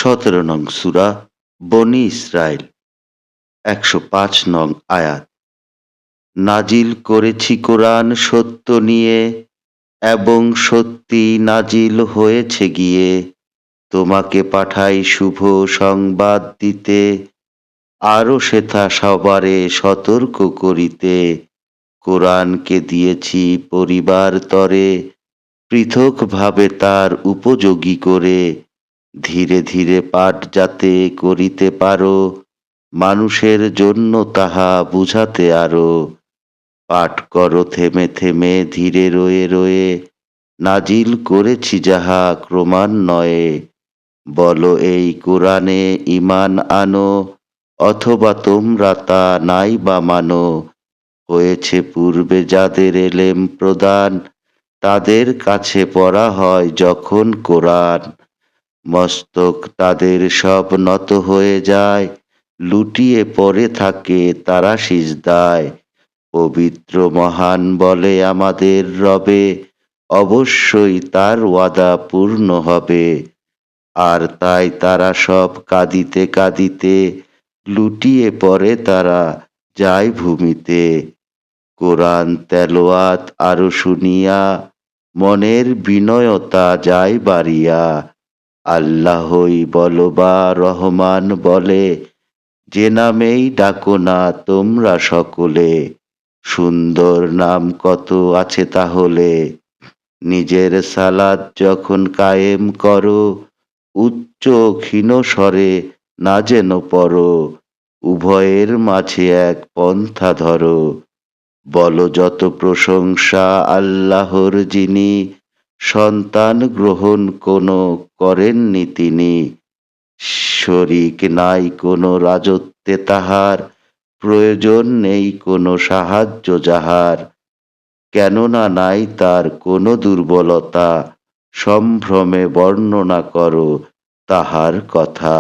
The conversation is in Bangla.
17 নং সূরা বনী ইসরাইল 105 নং আয়াত। নাজিল করেছি কোরআন সত্য নিয়ে এবং সত্যি নাজিল হয়েছে গিয়ে। তোমাকে পাঠাই শুভ সংবাদ দিতে, আরো সেথা সবারে সতর্ক করিতে। কোরআনকে দিয়েছি পরিবার তরে, পৃথকভাবে তার উপযোগী করে। ধীরে ধীরে পাঠ যাতে করিতে পারো, মানুষের জন্য তাহা বুঝাতে আরো। পাঠ করো থেমে থেমে ধীরে রয়ে রয়ে, নাজিল করেছি যাহা ক্রমান্বয়ে। বলো এই কোরআনে ঈমান আনো, অথবা তোমরা তা নাই বা মানো। হয়েছে পূর্বে যাদের এলেম প্রদান, তাদের কাছে পড়া হয় যখন কোরআন। মস্তক তাদের সব নত হয়ে যায়, লুটিয়ে পড়ে থাকে তারা সিজদায়। পবিত্র মহান বলে আমাদের রবে, অবশ্যই তার ওয়াদা পূর্ণ হবে। আর তাই তারা সব কাঁদিতে কাঁদিতে লুটিয়ে পড়ে তারা যায় ভূমিতে। কোরআন তেলাওয়াত আরো শুনিয়া, মনের বিনয়তা যায় বাড়িয়া। আল্লাহই বলো বা রহমান বলে, যে নামেই ডাকো না তোমরা সকলে। সুন্দর নাম কত আছে তাহলে। নিজের সালাত যখন কায়েম করো, উচ্চ ক্ষীণ স্বরে না যেন পড়ো। উভয়ের মাঝে এক পন্থা ধরো। বলো যত প্রশংসা আল্লাহর যিনি, সন্তান গ্রহণ কোনো করেননি তিনি। শরীক নাই কোনো রাজত্বে তাহার, প্রয়োজন নেই কোনো সাহায্য যাহার। কেননা নাই তার কোনো দুর্বলতা, সম্ভ্রমে বর্ণনা করো তাহার কথা।